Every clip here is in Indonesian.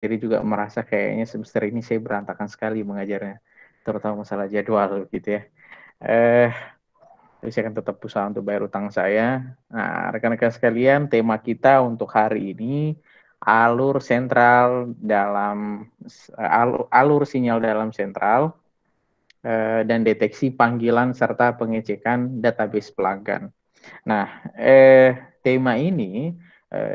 sendiri juga merasa kayaknya semester ini saya berantakan sekali mengajarnya, terutama masalah jadwal gitu ya. Tapi saya akan tetap berusaha untuk bayar utang saya. Nah, rekan-rekan sekalian, tema kita untuk hari ini alur sentral dalam alur sinyal dalam sentral dan deteksi panggilan serta pengecekan database pelanggan. Nah, tema ini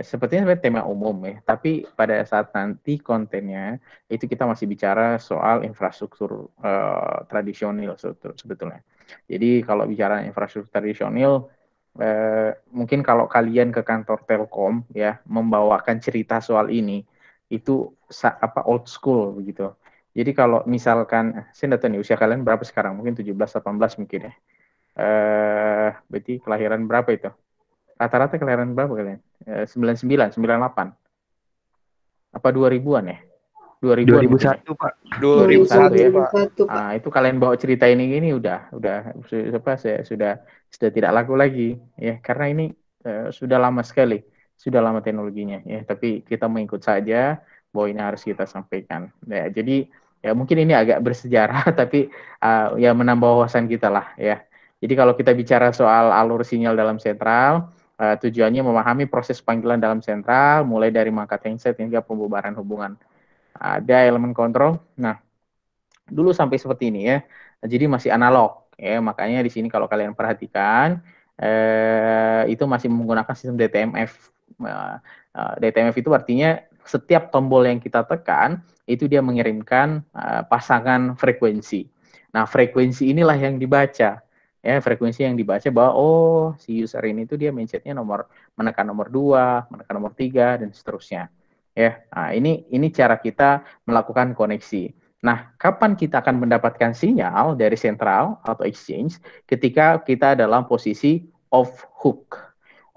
sepertinya tema umum ya, tapi pada saat nanti kontennya itu kita masih bicara soal infrastruktur tradisional sebetulnya. Jadi kalau bicara infrastruktur tradisional, mungkin kalau kalian ke kantor Telkom ya membawakan cerita soal ini, itu old school begitu. Jadi kalau misalkan, saya tidak tahu nih usia kalian berapa sekarang, mungkin 17-18 mungkin ya. Berarti kelahiran berapa itu? Rata-rata kelahiran berapa kalian? 99, 98. Apa 2000-an ya? 2000-an mungkin ya? 2001, Pak. 2001 ya. 2001, Pak. Nah, itu kalian bawa cerita ini udah sudah tidak laku lagi ya, karena ini sudah lama sekali, sudah lama teknologinya ya, tapi kita mengikut saja bahwa ini harus kita sampaikan. Ya, jadi ya mungkin ini agak bersejarah tapi ya menambah wawasan kita lah ya. Jadi kalau kita bicara soal alur sinyal dalam sentral, tujuannya memahami proses panggilan dalam sentral mulai dari mangkat handset hingga pembubaran hubungan. Ada elemen kontrol. Nah, dulu sampai seperti ini ya. Jadi masih analog ya. Makanya di sini kalau kalian perhatikan itu masih menggunakan sistem DTMF. DTMF itu artinya setiap tombol yang kita tekan itu dia mengirimkan pasangan frekuensi. Nah, frekuensi inilah yang dibaca. Ya, frekuensi yang dibaca bahwa oh si user ini tuh dia mindsetnya menekan nomor 2, menekan nomor 3 dan seterusnya. Ya. Nah, ini cara kita melakukan koneksi. Nah, kapan kita akan mendapatkan sinyal dari sentral atau exchange? Ketika kita dalam posisi off hook.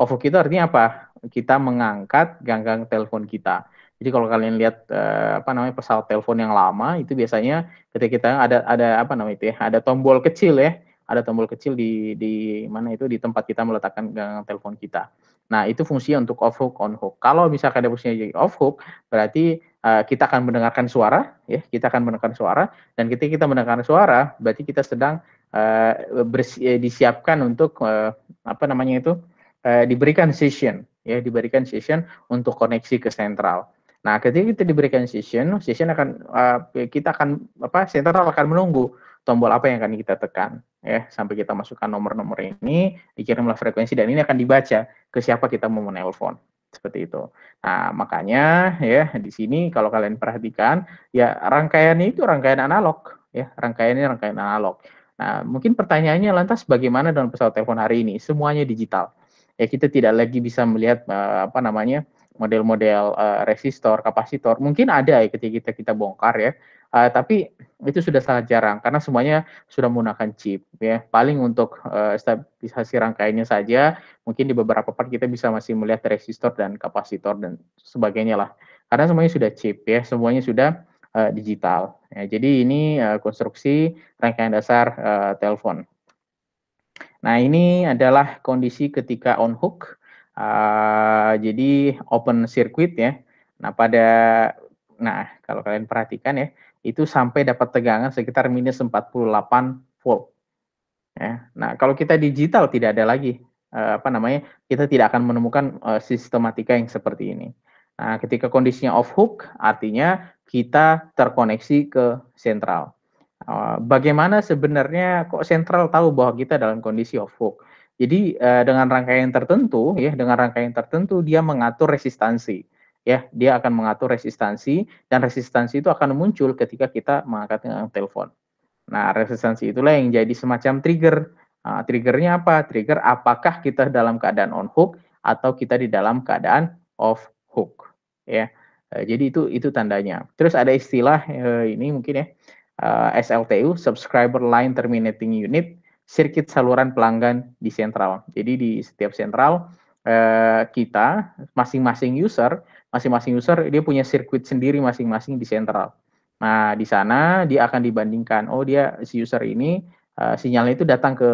Off hook itu artinya apa? Kita mengangkat ganggang telepon kita. Jadi kalau kalian lihat pesawat telepon yang lama itu biasanya ketika kita ada tombol kecil ya, ada tombol kecil di mana itu di tempat kita meletakkan ganggang telepon kita. Nah, itu fungsinya untuk off hook, on hook. Kalau misalkan ada fungsinya jadi off hook, berarti kita akan mendengarkan suara, ya, kita akan mendengarkan suara, dan ketika kita mendengarkan suara, berarti kita sedang disiapkan untuk diberikan session, ya, diberikan session untuk koneksi ke sentral. Nah, ketika kita diberikan session akan sentral akan menunggu tombol apa yang akan kita tekan, ya, sampai kita masukkan nomor-nomor ini, dikirimlah frekuensi dan ini akan dibaca ke siapa kita mau menelpon. Seperti itu. Nah, makanya ya di sini kalau kalian perhatikan ya rangkaiannya itu rangkaian analog ya, rangkaiannya rangkaian analog. Nah, mungkin pertanyaannya lantas bagaimana dengan pesawat telepon hari ini? Semuanya digital. Ya kita tidak lagi bisa melihat model-model resistor, kapasitor. Mungkin ada ya ketika kita bongkar ya. Tapi itu sudah sangat jarang karena semuanya sudah menggunakan chip ya. Paling untuk stabilisasi rangkaiannya saja mungkin di beberapa part kita bisa masih melihat resistor dan kapasitor dan sebagainya lah. Karena semuanya sudah chip ya, semuanya sudah digital. Ya, jadi ini konstruksi rangkaian dasar telepon. Nah, ini adalah kondisi ketika on hook. Jadi open circuit ya. Nah, kalau kalian perhatikan ya, itu sampai dapat tegangan sekitar minus 48 volt. Ya. Nah, kalau kita digital tidak ada lagi kita tidak akan menemukan sistematika yang seperti ini. Nah, ketika kondisinya off hook, artinya kita terkoneksi ke sentral. Bagaimana sebenarnya kok sentral tahu bahwa kita dalam kondisi off hook? Jadi dengan rangkaian tertentu dia mengatur resistansi. Ya, dia akan mengatur resistansi dan resistansi itu akan muncul ketika kita mengangkat telepon. Nah, resistansi itulah yang jadi semacam trigger. Triggernya apa? Trigger apakah kita dalam keadaan on hook atau kita di dalam keadaan off hook. Ya, jadi itu tandanya. Terus ada istilah ini mungkin ya, SLTU, Subscriber Line Terminating Unit, sirkuit saluran pelanggan di sentral. Jadi di setiap sentral kita masing-masing user dia punya sirkuit sendiri masing-masing di sentral. Nah, di sana dia akan dibandingkan, oh dia si user ini sinyalnya itu datang ke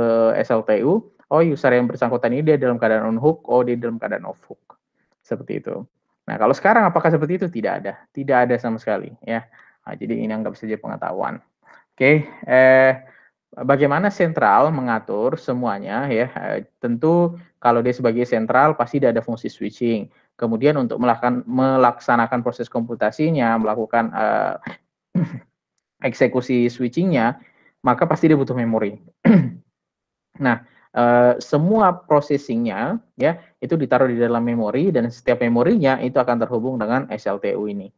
SLTU, oh user yang bersangkutan ini dia dalam keadaan on hook, oh dia dalam keadaan off hook. Seperti itu. Nah, kalau sekarang apakah seperti itu? Tidak ada sama sekali ya. Nah, jadi ini anggap saja pengetahuan. Oke, bagaimana sentral mengatur semuanya ya, tentu kalau dia sebagai sentral pasti dia ada fungsi switching. Kemudian untuk melaksanakan proses komputasinya, melakukan, eksekusi switching-nya, maka pasti dia butuh memori. Nah, semua processing-nya ya, itu ditaruh di dalam memori dan setiap memorinya itu akan terhubung dengan SLTU ini.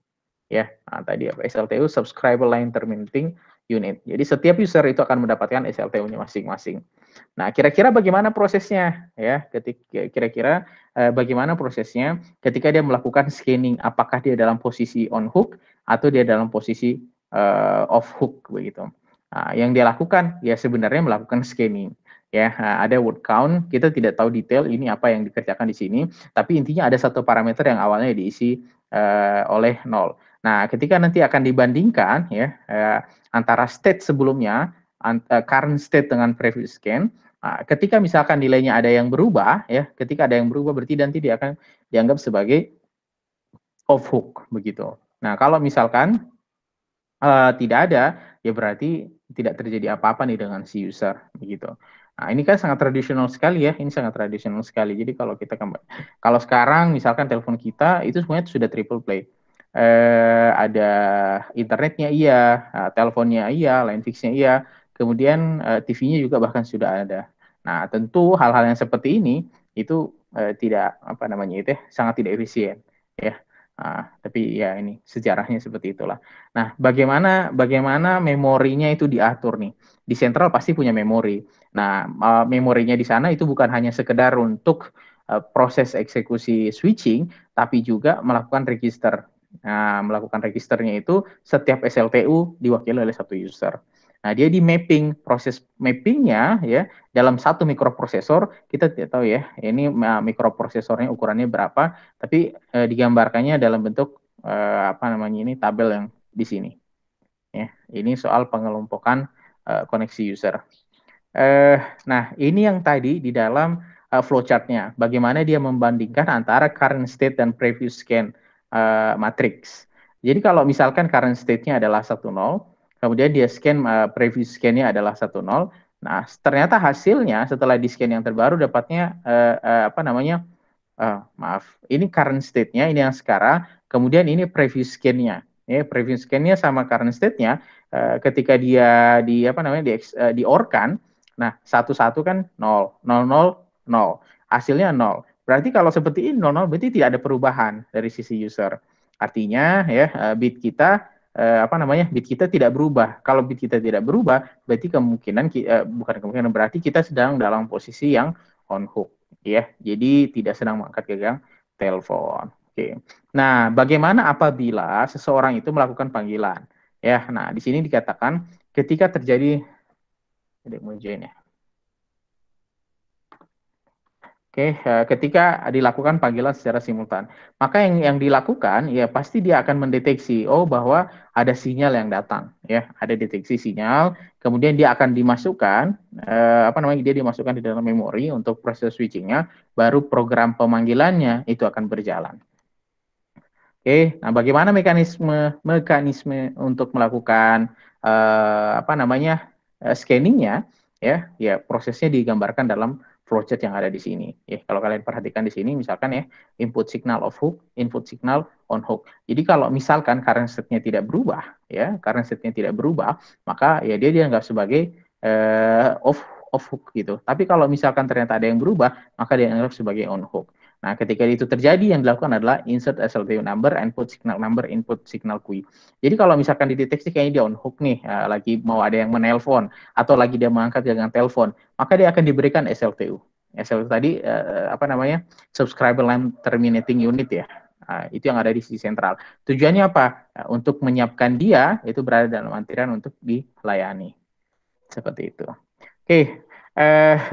Ya, nah, tadi apa, SLTU Subscriber Line Terminating Unit. Jadi setiap user itu akan mendapatkan SLTU-nya masing-masing. Nah, kira-kira bagaimana prosesnya ya? Kira-kira bagaimana prosesnya ketika dia melakukan scanning? Apakah dia dalam posisi on hook atau dia dalam posisi off hook begitu? Nah, yang dia lakukan ya sebenarnya melakukan scanning. Ya, ada word count. Kita tidak tahu detail ini apa yang dikerjakan di sini, tapi intinya ada satu parameter yang awalnya diisi oleh 0. Nah, ketika nanti akan dibandingkan ya antara state sebelumnya, current state dengan previous scan, ketika misalkan nilainya ada yang berubah ya, ketika ada yang berubah berarti nanti dia akan dianggap sebagai off hook begitu. Nah, kalau misalkan tidak ada, ya berarti tidak terjadi apa-apa nih dengan si user begitu. Nah, ini kan sangat tradisional sekali ya, ini sangat tradisional sekali. Jadi kalau sekarang misalkan telepon kita itu semuanya sudah triple play. Ada internetnya iya, teleponnya iya, line fixnya iya, kemudian TV-nya juga bahkan sudah ada. Nah, tentu hal-hal yang seperti ini itu tidak apa namanya itu sangat tidak efisien ya. Tapi ya ini sejarahnya seperti itulah. Nah, bagaimana bagaimana memorinya itu diatur nih? Di sentral pasti punya memori. Nah, memorinya di sana itu bukan hanya sekedar untuk proses eksekusi switching, tapi juga melakukan register. Nah, melakukan registernya itu setiap SLTU diwakili oleh satu user. Nah, dia di mapping, proses mappingnya ya dalam satu mikroprosesor kita tidak tahu ya ini mikroprosesornya ukurannya berapa, tapi digambarkannya dalam bentuk apa namanya ini tabel yang di sini. Ya, ini soal pengelompokan koneksi user. Nah, ini yang tadi di dalam flowchart-nya. Bagaimana dia membandingkan antara current state dan previous scan matrix. Jadi kalau misalkan current state-nya adalah 10, kemudian dia scan previous scan-nya adalah 10. Nah, ternyata hasilnya setelah di scan yang terbaru dapatnya apa namanya? Maaf, ini current state-nya, ini yang sekarang, kemudian ini previous scan-nya. Ya, previous scan-nya sama current state-nya, ketika dia di apa namanya di OR-kan, nah satu-satu kan 0, 0, 0, 0, hasilnya 0. Berarti kalau seperti ini 0, 0 berarti tidak ada perubahan dari sisi user. Artinya ya bit kita apa namanya bit kita tidak berubah. Kalau bit kita tidak berubah, berarti bukan kemungkinan berarti kita sedang dalam posisi yang on hook ya. Jadi tidak sedang mengangkat gagang telepon. Oke. Nah, bagaimana apabila seseorang itu melakukan panggilan? Ya, nah di sini dikatakan ketika terjadi ada mau join ya. Oke, ketika dilakukan panggilan secara simultan, maka yang dilakukan ya pasti dia akan mendeteksi bahwa ada sinyal yang datang ya, ada deteksi sinyal, kemudian dia akan dimasukkan apa namanya dia dimasukkan di dalam memori untuk proses switchingnya, baru program pemanggilannya itu akan berjalan. Oke, nah bagaimana mekanisme mekanisme untuk melakukan apa namanya scanningnya ya, ya prosesnya digambarkan dalam flowchart yang ada di sini. Ya, kalau kalian perhatikan di sini, misalkan ya input signal off hook, input signal on hook. Jadi kalau misalkan current state-nya tidak berubah, ya current state-nya tidak berubah, maka ya dia dianggap sebagai off hook gitu. Tapi kalau misalkan ternyata ada yang berubah, maka dia dianggap sebagai on hook. Nah, ketika itu terjadi, yang dilakukan adalah insert SLTU number, input signal number, input signal QI. Jadi kalau misalkan dideteksi kayaknya dia on hook nih, lagi mau ada yang menelpon, atau lagi dia mengangkat dengan telepon, maka dia akan diberikan SLTU. SLTU tadi, apa namanya, subscriber line terminating unit ya. Itu yang ada di sisi sentral. Tujuannya apa? Untuk menyiapkan dia, itu berada dalam antrian untuk dilayani. Seperti itu. Oke,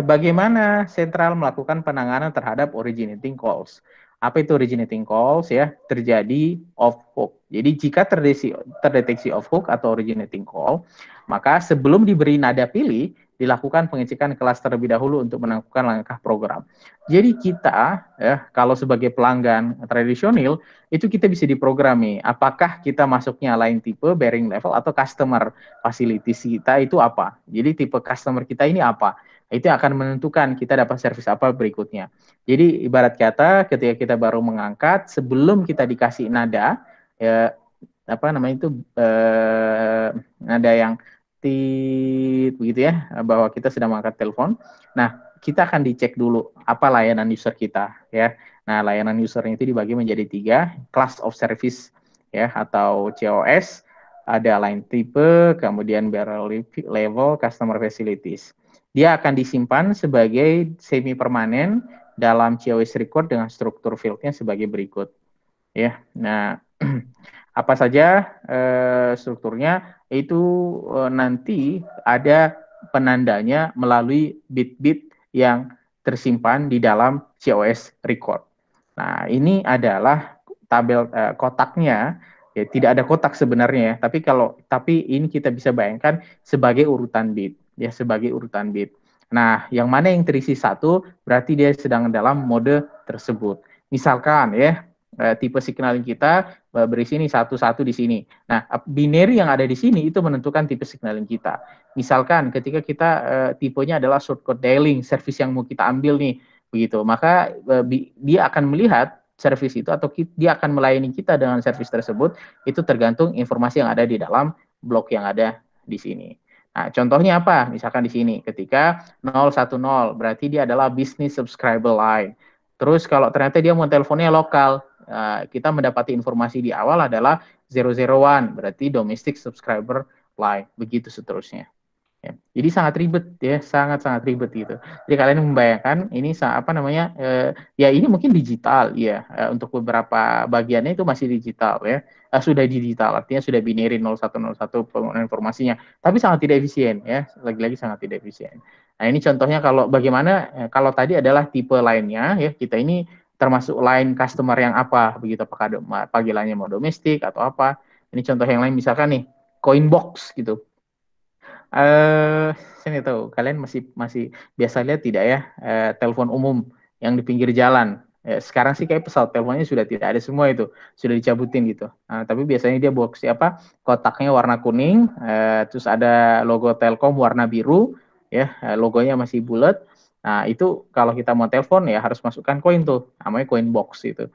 bagaimana sentral melakukan penanganan terhadap originating calls? Apa itu originating calls ya? Terjadi off hook. Jadi jika terdeteksi off hook atau originating call, maka sebelum diberi nada pilih, dilakukan pengecekan kelas terlebih dahulu untuk melakukan langkah program. Jadi kita ya kalau sebagai pelanggan tradisional itu kita bisa diprogrami apakah kita masuknya line tipe, bearing level atau customer facilities kita itu apa. Jadi tipe customer kita ini apa. Itu yang akan menentukan kita dapat servis apa berikutnya. Jadi ibarat kata ketika kita baru mengangkat sebelum kita dikasih nada ya apa namanya itu nada yang tit begitu ya bahwa kita sedang mengangkat telepon. Nah, kita akan dicek dulu apa layanan user kita ya. Nah, layanan user itu dibagi menjadi 3, class of service ya atau COS, ada line type, kemudian barrel level, customer facilities. Dia akan disimpan sebagai semi permanen dalam COS record dengan struktur fieldnya sebagai berikut ya. Nah, apa saja strukturnya itu nanti ada penandanya melalui bit-bit yang tersimpan di dalam COS record. Nah, ini adalah tabel kotaknya. Ya, tidak ada kotak sebenarnya ya, tapi ini kita bisa bayangkan sebagai urutan bit, ya sebagai urutan bit. Nah, yang mana yang terisi 1 berarti dia sedang dalam mode tersebut. Misalkan ya, tipe signaling kita berisi ini 1 di sini. Nah, binary yang ada di sini itu menentukan tipe signaling kita. Misalkan ketika kita tipenya adalah shortcode dialing, service yang mau kita ambil nih, begitu. Maka dia akan melihat service itu atau dia akan melayani kita dengan service tersebut itu tergantung informasi yang ada di dalam blok yang ada di sini. Nah, contohnya apa? Misalkan di sini ketika 010 berarti dia adalah business subscriber line. Terus kalau ternyata dia mau teleponnya lokal, kita mendapati informasi di awal adalah 001 berarti domestic subscriber line, begitu seterusnya. Ya. Jadi sangat ribet ya, sangat-sangat ribet gitu. Jadi kalian membayangkan ini apa namanya? Ya ini mungkin digital ya. Untuk beberapa bagiannya itu masih digital ya. Sudah digital, artinya sudah binary 0101 penggunaan informasinya. Tapi sangat tidak efisien ya. Lagi-lagi sangat tidak efisien. Nah, ini contohnya kalau bagaimana kalau tadi adalah tipe lainnya ya. Kita ini termasuk line customer yang apa begitu, apakah panggilannya mau domestik atau apa. Ini contoh yang lain misalkan nih, Coinbox gitu. Saya nggak tahu, kalian masih masih biasa lihat tidak ya, telepon umum yang di pinggir jalan. Sekarang sih kayak pesawat teleponnya sudah tidak ada semua itu, sudah dicabutin gitu. Tapi biasanya dia box apa, kotaknya warna kuning, terus ada logo Telkom warna biru, ya, logonya masih bulat. Nah, itu kalau kita mau telepon ya harus masukkan koin tuh, namanya koin box itu.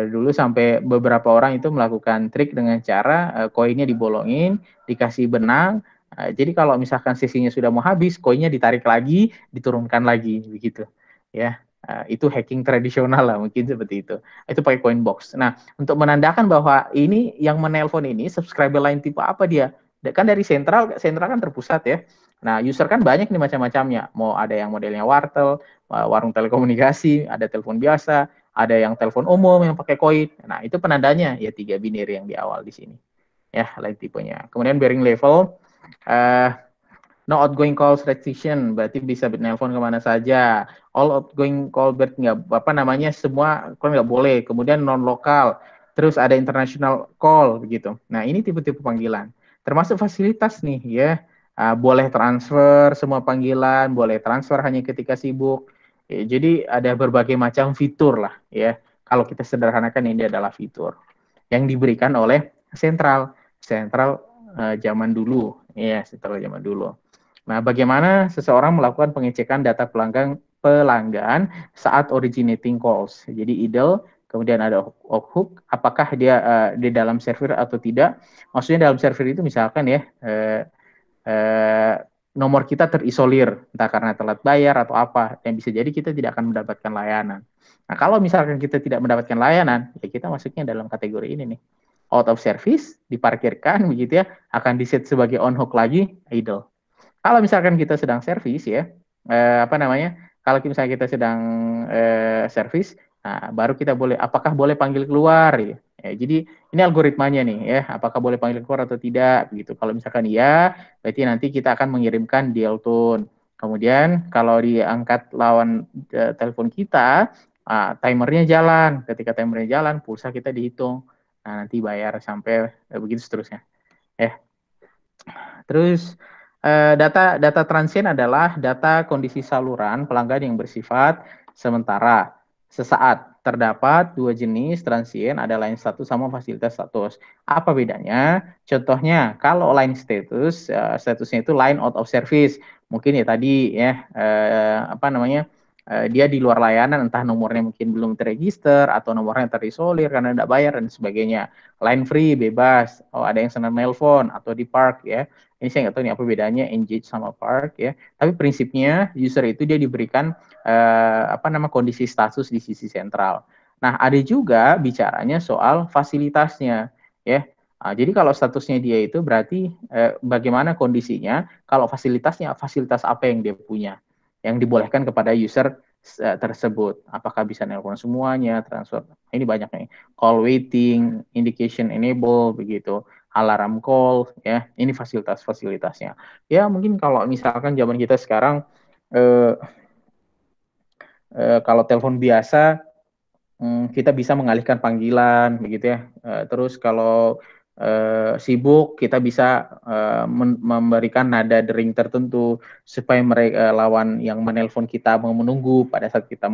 Dulu sampai beberapa orang itu melakukan trik dengan cara koinnya dibolongin, dikasih benang. Jadi kalau misalkan sesinya sudah mau habis, koinnya ditarik lagi, diturunkan lagi, begitu. Ya, itu hacking tradisional lah, mungkin seperti itu. Itu pakai coin box. Nah, untuk menandakan bahwa ini yang menelpon ini subscriber line tipe apa dia? Kan dari sentral, sentral kan terpusat ya. Nah, user kan banyak nih macam-macamnya. Mau ada yang modelnya wartel, warung telekomunikasi, ada telepon biasa, ada yang telepon umum yang pakai koin. Nah, itu penandanya ya 3 binary yang di awal di sini. Ya, line tipenya. Kemudian bearing level, no outgoing calls restriction, berarti bisa nelpon kemana saja. All outgoing call nggak apa namanya semua call nggak boleh. Kemudian non lokal, terus ada international call begitu. Nah ini tipe-tipe panggilan. Termasuk fasilitas nih ya, boleh transfer semua panggilan, boleh transfer hanya ketika sibuk. Ya, jadi ada berbagai macam fitur lah ya. Kalau kita sederhanakan ini adalah fitur yang diberikan oleh sentral, sentral zaman dulu, ya sentral zaman dulu. Nah, bagaimana seseorang melakukan pengecekan data pelanggan saat originating calls? Jadi idle, kemudian ada hook, apakah dia di dalam server atau tidak? Maksudnya dalam server itu misalkan ya nomor kita terisolir, entah karena telat bayar atau apa, yang bisa jadi kita tidak akan mendapatkan layanan. Nah, kalau misalkan kita tidak mendapatkan layanan, ya kita masuknya dalam kategori ini nih. Out of service, diparkirkan begitu ya, akan diset sebagai on hook lagi, idle. Kalau misalkan kita sedang servis ya, apa namanya? Kalau misalnya kita sedang servis, nah, baru kita boleh, apakah boleh panggil keluar? Ya. Jadi ini algoritmanya nih ya, apakah boleh panggil keluar atau tidak? Begitu. Kalau misalkan iya, berarti nanti kita akan mengirimkan dial tone. Kemudian kalau diangkat lawan telepon kita, timernya jalan. Ketika timernya jalan, pulsa kita dihitung. Nah, nanti bayar sampai begitu seterusnya. Ya. Terus Data data transient adalah data kondisi saluran pelanggan yang bersifat sementara. Sesaat terdapat dua jenis transient, ada line status sama fasilitas status. Apa bedanya? Contohnya, kalau line status, statusnya itu line out of service. Mungkin ya tadi ya, apa namanya, dia di luar layanan, entah nomornya mungkin belum terregister atau nomornya terisolir karena tidak bayar dan sebagainya. Line free, bebas. Oh, ada yang senang nelpon atau di park ya. Ini saya nggak tahu nih apa bedanya engage sama park ya. Tapi prinsipnya user itu dia diberikan apa nama kondisi status di sisi sentral. Nah, ada juga bicaranya soal fasilitasnya ya. Nah, jadi kalau statusnya dia itu berarti bagaimana kondisinya, kalau fasilitasnya fasilitas apa yang dia punya yang dibolehkan kepada user tersebut. Apakah bisa nelpon semuanya, transfer. Ini banyak nih. Call waiting, indication enable begitu, alarm call ya. Ini fasilitas-fasilitasnya. Ya, mungkin kalau misalkan zaman kita sekarang eh, kalau telepon biasa kita bisa mengalihkan panggilan begitu ya. Terus kalau sibuk kita bisa memberikan nada dering tertentu supaya mereka lawan yang menelpon kita mau menunggu pada saat kita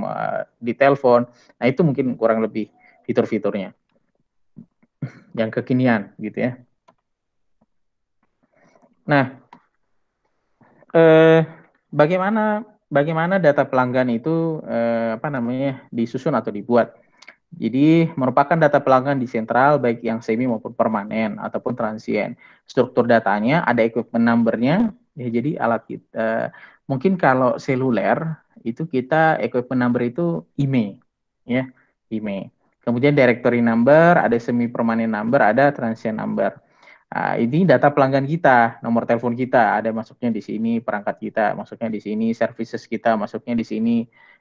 ditelepon. Nah, itu mungkin kurang lebih fitur-fiturnya yang kekinian gitu ya. Nah, eh, bagaimana bagaimana data pelanggan itu apa namanya disusun atau dibuat? Jadi merupakan data pelanggan di sentral baik yang semi maupun permanen ataupun transient. Struktur datanya ada equipment number-nya. Ya, jadi alat kita mungkin kalau seluler itu kita equipment number itu IMEI ya, IMEI. Kemudian directory number, ada semi permanen number, ada transient number. Nah, ini data pelanggan kita, nomor telepon kita ada masuknya di sini, perangkat kita masuknya di sini, services kita masuknya di sini,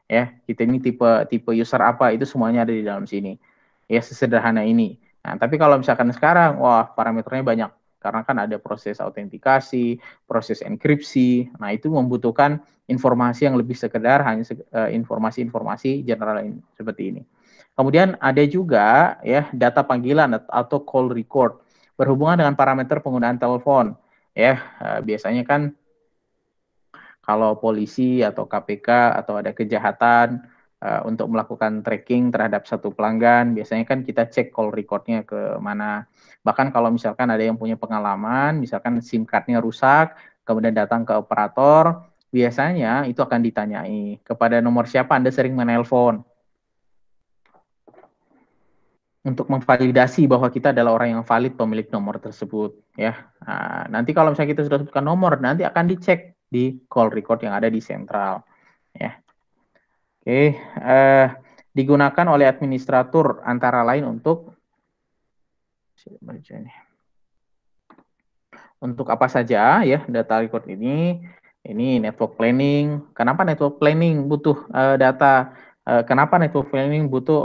ya. Kita ini tipe tipe user apa itu semuanya ada di dalam sini. Ya, sesederhana ini. Nah, tapi kalau misalkan sekarang, wah parameternya banyak karena kan ada proses autentikasi, proses enkripsi. Nah, itu membutuhkan informasi yang lebih sekedar hanya informasi-informasi general seperti ini. Kemudian ada juga ya data panggilan atau call record berhubungan dengan parameter penggunaan telepon. Ya, biasanya kan kalau polisi atau KPK atau ada kejahatan untuk melakukan tracking terhadap satu pelanggan, biasanya kan kita cek call recordnya ke mana. Bahkan kalau misalkan ada yang punya pengalaman, misalkan SIM card-nya rusak, kemudian datang ke operator, biasanya itu akan ditanyai kepada nomor siapa Anda sering menelpon untuk memvalidasi bahwa kita adalah orang yang valid pemilik nomor tersebut ya. Nah, nanti kalau misalnya kita sudah sebutkan nomor, nanti akan dicek di call record yang ada di sentral ya. Oke, digunakan oleh administrator antara lain untuk apa saja ya data record ini? Ini network planning. Kenapa network planning butuh data? Kenapa network planning butuh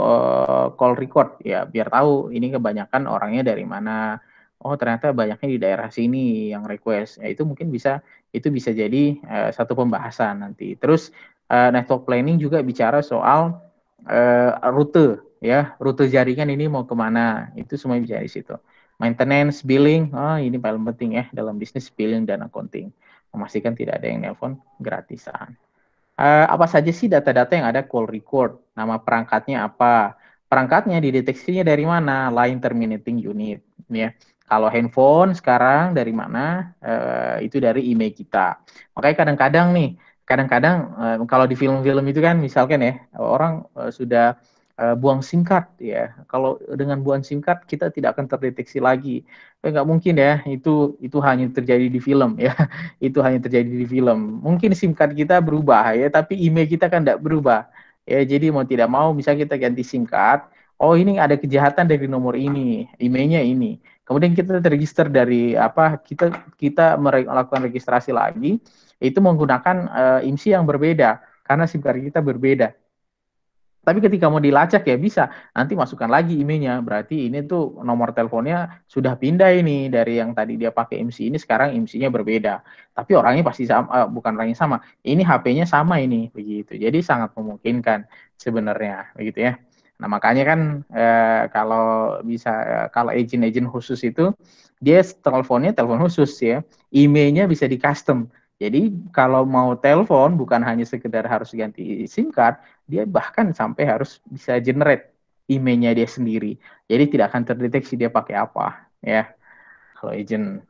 call record? Ya biar tahu ini kebanyakan orangnya dari mana. Oh ternyata banyaknya di daerah sini yang request. Ya itu bisa jadi satu pembahasan nanti. Terus network planning juga bicara soal rute ya, rute jaringan ini mau kemana. Itu semua bisa di situ. Maintenance, billing, ini paling penting ya dalam bisnis billing dan accounting. Memastikan tidak ada yang nelpon gratisan. Apa saja sih data-data yang ada call record? Nama perangkatnya apa? Perangkatnya dideteksinya dari mana? Line terminating unit. Ya. Kalau handphone sekarang dari mana? Itu dari email kita. Makanya kadang-kadang kalau di film-film itu kan misalkan ya orang sudah buang SIM card ya. Kalau dengan buang SIM card kita tidak akan terdeteksi lagi. Nggak mungkin ya itu hanya terjadi di film ya. Itu hanya terjadi di film. Mungkin SIM card kita berubah ya, tapi email kita kan tidak berubah. Ya, jadi mau tidak mau bisa kita ganti SIM card. Oh, ini ada kejahatan dari nomor ini, emailnya ini. Kemudian kita terregister dari apa? Kita melakukan registrasi lagi, itu menggunakan IMSI yang berbeda karena SIM card kita berbeda. Tapi ketika mau dilacak ya bisa, nanti masukkan lagi emailnya. Berarti ini tuh nomor teleponnya sudah pindah ini dari yang tadi dia pakai IMSI ini sekarang IMSI-nya berbeda. Tapi orangnya pasti sama, bukan orangnya sama. Ini HP-nya sama ini begitu. Jadi sangat memungkinkan sebenarnya begitu ya. Nah, makanya kan kalau bisa kalau agent-agent khusus itu dia teleponnya telepon khusus ya. Emailnya bisa di custom. Jadi kalau mau telepon bukan hanya sekedar harus ganti SIM card, dia bahkan sampai harus bisa generate emailnya dia sendiri. Jadi tidak akan terdeteksi dia pakai apa ya. Kalau agent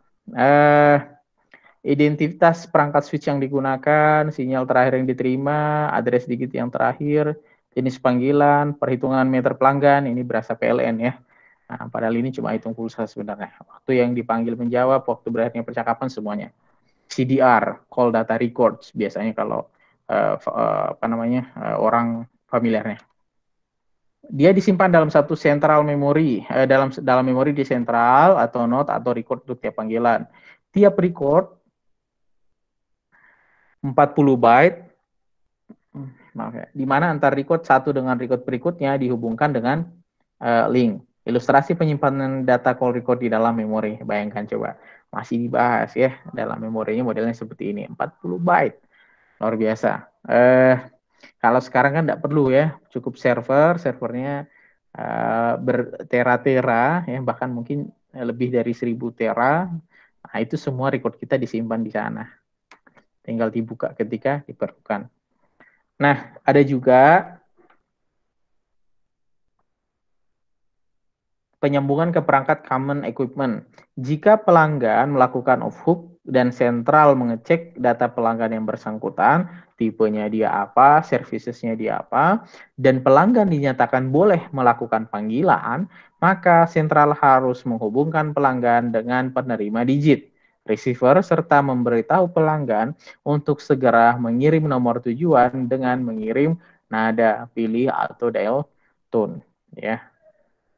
identitas perangkat switch yang digunakan, sinyal terakhir yang diterima, address digit yang terakhir, jenis panggilan, perhitungan meter pelanggan, ini berasa PLN ya. Nah, padahal ini cuma hitung pulsa sebenarnya. Waktu yang dipanggil menjawab, waktu berakhirnya percakapan semuanya. CDR, call data records, biasanya kalau orang familiarnya. Dia disimpan dalam satu central memory, dalam memori di central atau note atau record untuk tiap panggilan. Tiap record 40 byte, maaf ya, di mana antar record satu dengan record berikutnya dihubungkan dengan link. Ilustrasi penyimpanan data call record di dalam memori. Bayangkan coba, masih dibahas ya, dalam memorinya modelnya seperti ini, 40 byte. Luar biasa. Kalau sekarang kan tidak perlu ya, cukup servernya bertera-tera, ya, bahkan mungkin lebih dari 1000 tera. Nah, itu semua record kita disimpan di sana. Tinggal dibuka ketika diperlukan. Nah, ada juga penyambungan ke perangkat common equipment. Jika pelanggan melakukan off-hook dan sentral mengecek data pelanggan yang bersangkutan, tipenya dia apa, servicesnya dia apa, dan pelanggan dinyatakan boleh melakukan panggilan, maka sentral harus menghubungkan pelanggan dengan penerima digit receiver serta memberitahu pelanggan untuk segera mengirim nomor tujuan dengan mengirim nada pilih atau dial tone ya.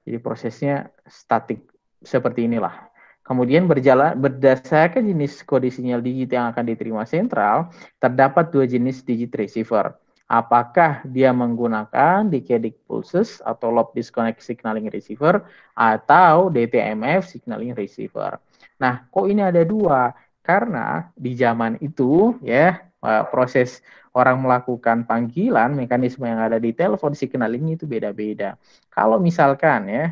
Jadi prosesnya statik seperti inilah. Kemudian berjalan berdasarkan jenis kode sinyal digit yang akan diterima sentral, terdapat dua jenis digit receiver. Apakah dia menggunakan decadic pulses atau loop disconnect signaling receiver atau DTMF signaling receiver. Nah, kok ini ada dua? Karena di zaman itu ya proses orang melakukan panggilan, mekanisme yang ada di telepon signaling itu beda-beda. Kalau misalkan ya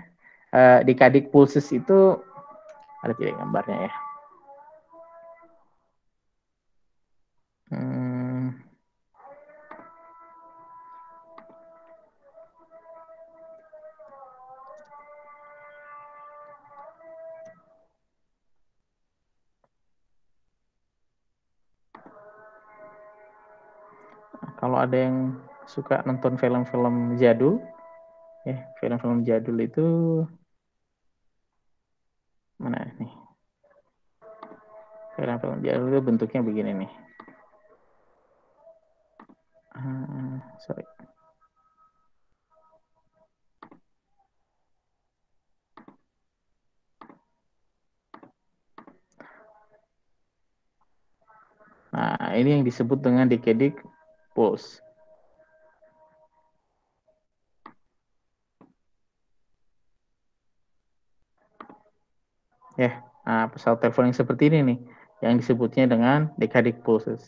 di Kadik Pulses itu ada tidak gambarnya ya. Hmm, kalau ada yang suka nonton film-film jadul, ya film-film jadul itu mana nih? Film-film jadul itu bentuknya begini nih. Sorry. Nah, ini yang disebut dengan decadic pulse. Ya, nah, pesawat telepon yang seperti ini nih, yang disebutnya dengan decadic pulses.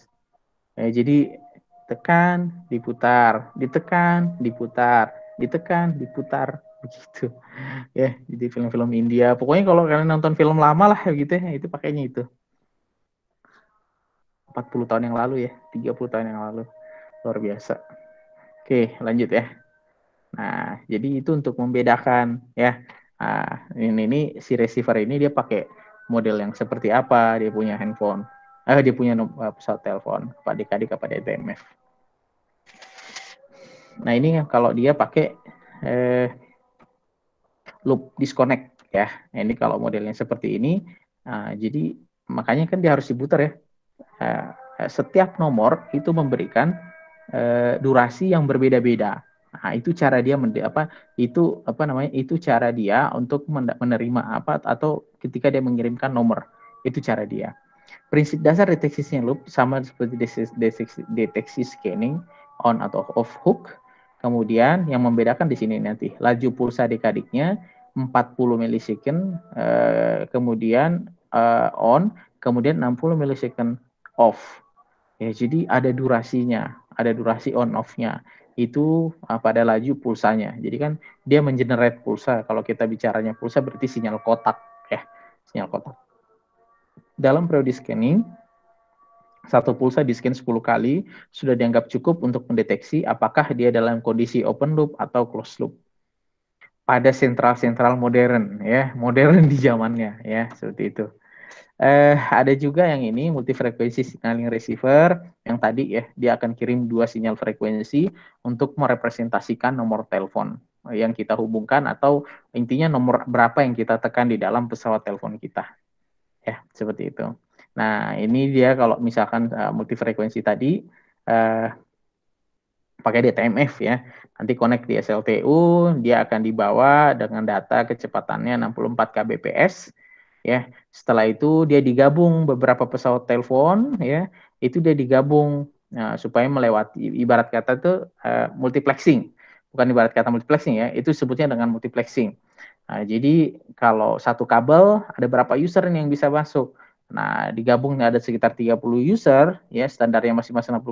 Jadi tekan, diputar, ditekan, diputar, ditekan, diputar, begitu. Ya, jadi film-film India. Pokoknya kalau kalian nonton film lama lah gitu ya, itu pakainya itu. 40 tahun yang lalu ya, 30 tahun yang lalu. Luar biasa. Oke, lanjut ya. Nah, jadi itu untuk membedakan ya. Nah, ini si receiver ini dia pakai model yang seperti apa, dia punya handphone. Dia punya pesawat telepon, adik-adik apa DTMF. Nah, ini kalau dia pakai loop disconnect ya. Nah, ini kalau modelnya seperti ini, jadi makanya kan dia harus diputar ya. Setiap nomor itu memberikan durasi yang berbeda-beda. Nah, itu cara dia itu cara dia untuk menerima apa atau ketika dia mengirimkan nomor. Itu cara dia. Prinsip dasar deteksi sinyal loop sama seperti deteksi scanning on atau off hook. Kemudian yang membedakan di sini nanti laju pulsa dekadiknya 40 milisecond, kemudian on, kemudian 60 milisecond off. Ya, jadi ada durasinya, ada durasi on off-nya. itu pada laju pulsanya. Jadi kan dia mengenerate pulsa. Kalau kita bicaranya pulsa berarti sinyal kotak ya, sinyal kotak. Dalam periode scanning, satu pulsa di scan 10 kali sudah dianggap cukup untuk mendeteksi apakah dia dalam kondisi open loop atau closed loop. Pada sentral-sentral modern ya, modern di zamannya ya, seperti itu. Ada juga yang ini multifrekuensi signaling receiver yang tadi ya, dia akan kirim dua sinyal frekuensi untuk merepresentasikan nomor telepon yang kita hubungkan atau intinya nomor berapa yang kita tekan di dalam pesawat telepon kita ya, seperti itu. Nah, ini dia kalau misalkan multifrekuensi tadi uh, pakai DTMF ya. Nanti connect di SLTU, dia akan dibawa dengan data kecepatannya 64 Kbps ya. Setelah itu dia digabung beberapa pesawat telepon ya, itu dia digabung supaya melewati ibarat kata itu multiplexing. Bukan ibarat kata multiplexing ya, itu sebutnya dengan multiplexing. Nah, jadi kalau satu kabel ada berapa user yang bisa masuk. Nah, digabung ada sekitar 30 user ya, standarnya masing-masing 60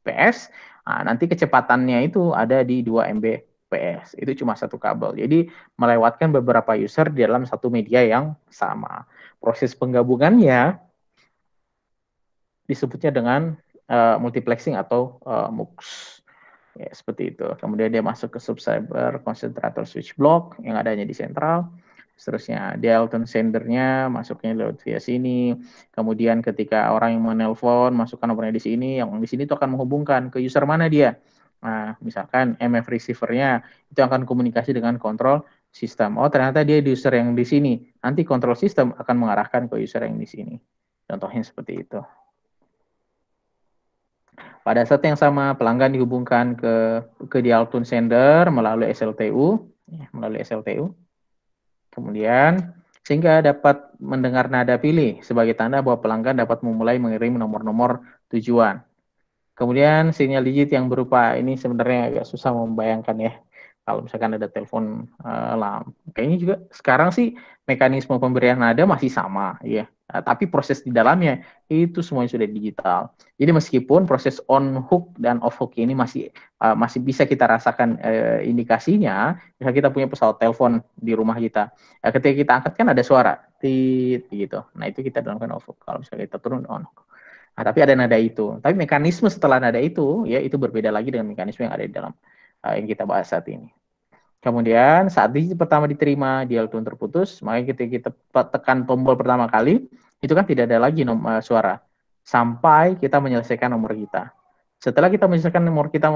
kbps. Nah, nanti kecepatannya itu ada di 2 Mbps. Itu cuma satu kabel. Jadi melewatkan beberapa user di dalam satu media yang sama. Proses penggabungannya disebutnya dengan multiplexing atau MUX. Ya, seperti itu. Kemudian dia masuk ke subscriber concentrator switch block yang adanya di sentral. Seterusnya Dalton sendernya masuknya lewat via sini. Kemudian ketika orang yang menelpon masukkan nomornya di sini, yang di sini itu akan menghubungkan ke user mana dia. Nah, misalkan MF receiver-nya itu akan komunikasi dengan kontrol sistem. Oh, ternyata dia di user yang di sini. Nanti kontrol sistem akan mengarahkan ke user yang di sini. Contohnya seperti itu. Pada saat yang sama, pelanggan dihubungkan ke dial tone sender melalui SLTU, ya, melalui SLTU. Kemudian sehingga dapat mendengar nada pilih sebagai tanda bahwa pelanggan dapat memulai mengirim nomor-nomor tujuan. Kemudian sinyal digit yang berupa ini sebenarnya agak susah membayangkan ya. Kalau misalkan ada telepon kayaknya juga sekarang sih mekanisme pemberian nada masih sama ya. Tapi proses di dalamnya itu semuanya sudah digital. Jadi meskipun proses on hook dan off hook ini masih bisa kita rasakan indikasinya, misalnya kita punya pesawat telepon di rumah kita. Ketika kita angkat kan ada suara tit gitu. Nah, itu kita dalamkan off hook. Kalau misalnya kita turun on hook. Nah, tapi ada nada itu. Tapi mekanisme setelah nada itu, ya itu berbeda lagi dengan mekanisme yang ada di dalam yang kita bahas saat ini. Kemudian saat digit pertama diterima, dial tone terputus, maka ketika kita tekan tombol pertama kali, itu kan tidak ada lagi suara sampai kita menyelesaikan nomor kita. Setelah kita menyelesaikan nomor kita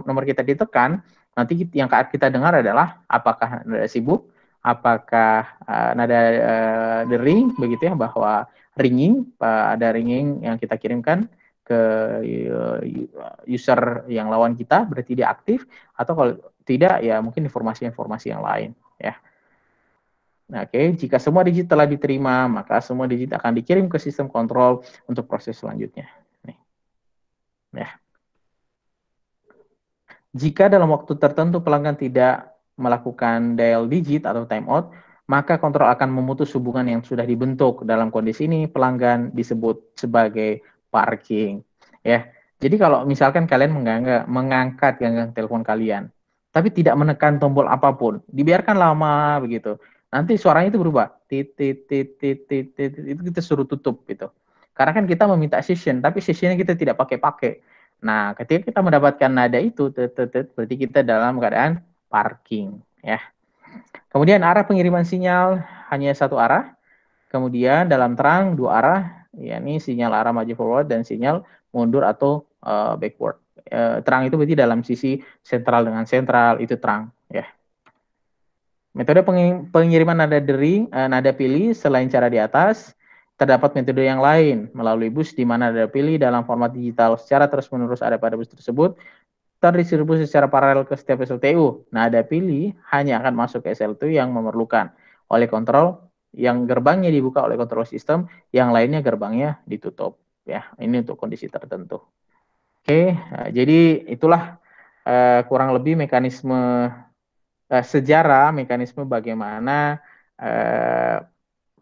nomor kita ditekan, nanti yang kita dengar adalah apakah nada sibuk, apakah nada dering begitu ya, bahwa ringing ada ringing yang kita kirimkan ke user yang lawan kita berarti dia aktif, atau kalau tidak ya mungkin informasi-informasi yang lain ya. Nah, oke, jika semua digit telah diterima, maka semua digit akan dikirim ke sistem kontrol untuk proses selanjutnya. Nih. Ya. Jika dalam waktu tertentu pelanggan tidak melakukan dial digit atau timeout, maka kontrol akan memutus hubungan yang sudah dibentuk. Dalam kondisi ini, pelanggan disebut sebagai parking. Ya, jadi kalau misalkan kalian mengangkat ganggang telepon kalian, tapi tidak menekan tombol apapun, dibiarkan lama begitu. Nanti suaranya itu berubah, tit tit tit tit tit, tit, itu kita suruh tutup gitu. Karena kan kita meminta session, tapi sessionnya kita tidak pakai-pakai. Nah, ketika kita mendapatkan nada itu, berarti kita dalam keadaan parking, ya. Kemudian arah pengiriman sinyal hanya satu arah. Kemudian dalam terang dua arah, yakni sinyal arah maju forward dan sinyal mundur atau backward. Terang itu berarti dalam sisi sentral dengan sentral itu terang, ya. Metode pengiriman nada dering, nada pilih selain cara di atas, terdapat metode yang lain melalui bus di mana nada pilih dalam format digital secara terus-menerus ada pada bus tersebut terdistribusi secara paralel ke setiap SLTU. Nada pilih hanya akan masuk ke SLTU yang memerlukan oleh kontrol yang gerbangnya dibuka oleh kontrol sistem, yang lainnya gerbangnya ditutup. Ya, ini untuk kondisi tertentu. Oke, jadi itulah kurang lebih mekanisme sejarah mekanisme bagaimana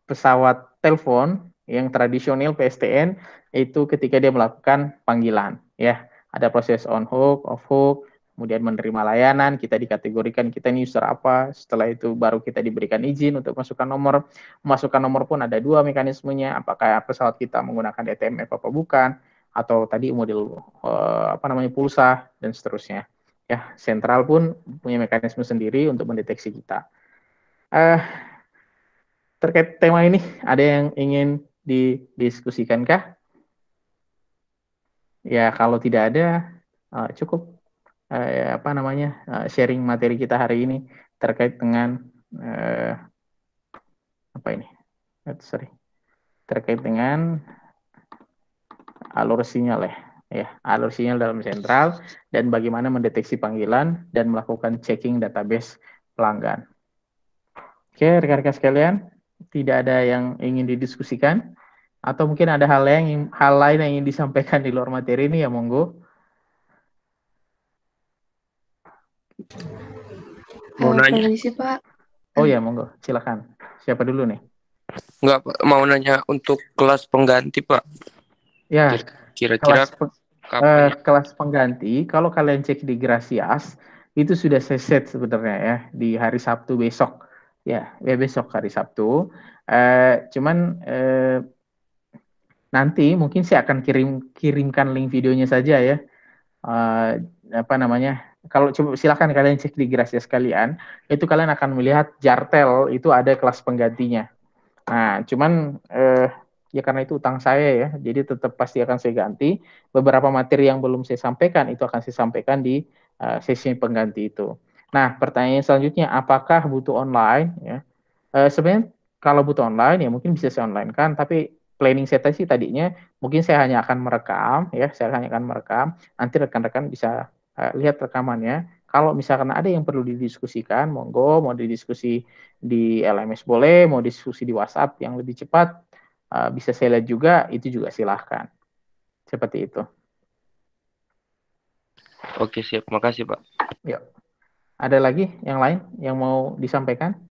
pesawat telepon yang tradisional PSTN itu ketika dia melakukan panggilan ya. ada proses on hook, off hook, kemudian menerima layanan, kita dikategorikan kita ini user apa, setelah itu baru kita diberikan izin untuk masukkan nomor. Memasukkan nomor pun ada dua mekanismenya, apakah pesawat kita menggunakan DTMF apa bukan, atau tadi model pulsa dan seterusnya. Ya, sentral pun punya mekanisme sendiri untuk mendeteksi kita. Terkait tema ini, ada yang ingin didiskusikankah? Ya, kalau tidak ada, cukup sharing materi kita hari ini terkait dengan terkait dengan alur sinyal alur sinyal dalam sentral dan bagaimana mendeteksi panggilan dan melakukan checking database pelanggan. Oke, rekan-rekan sekalian, tidak ada yang ingin didiskusikan atau mungkin ada hal lain yang ingin disampaikan di luar materi ini, ya monggo. Mau nanya? Permisi, Pak. Oh ya, monggo, silakan. Siapa dulu nih? Enggak, Pak. Mau nanya untuk kelas pengganti, Pak. Ya, kira-kira kapan? kelas pengganti, kalau kalian cek di Gracias, itu sudah saya set sebenarnya ya, di hari Sabtu besok. Ya besok hari Sabtu. Cuman nanti mungkin saya akan kirimkan link videonya saja ya. Kalau coba silakan kalian cek di Gracias sekalian, itu kalian akan melihat Jartel itu ada kelas penggantinya. Nah, cuman ya karena itu utang saya ya, jadi tetap pasti akan saya ganti. Beberapa materi yang belum saya sampaikan itu akan saya sampaikan di sesi pengganti itu. Nah, pertanyaan selanjutnya, apakah butuh online? Ya, sebenarnya kalau butuh online ya mungkin bisa saya online kan, tapi planning saya sih tadinya mungkin saya hanya akan merekam ya, nanti rekan-rekan bisa lihat rekamannya. Kalau misalkan ada yang perlu didiskusikan, monggo, mau didiskusi di LMS boleh, mau diskusi di WhatsApp yang lebih cepat, bisa saya lihat juga, itu juga silahkan. Seperti itu. Oke, siap. Makasih, Pak. Yuk. Ada lagi yang lain yang mau disampaikan?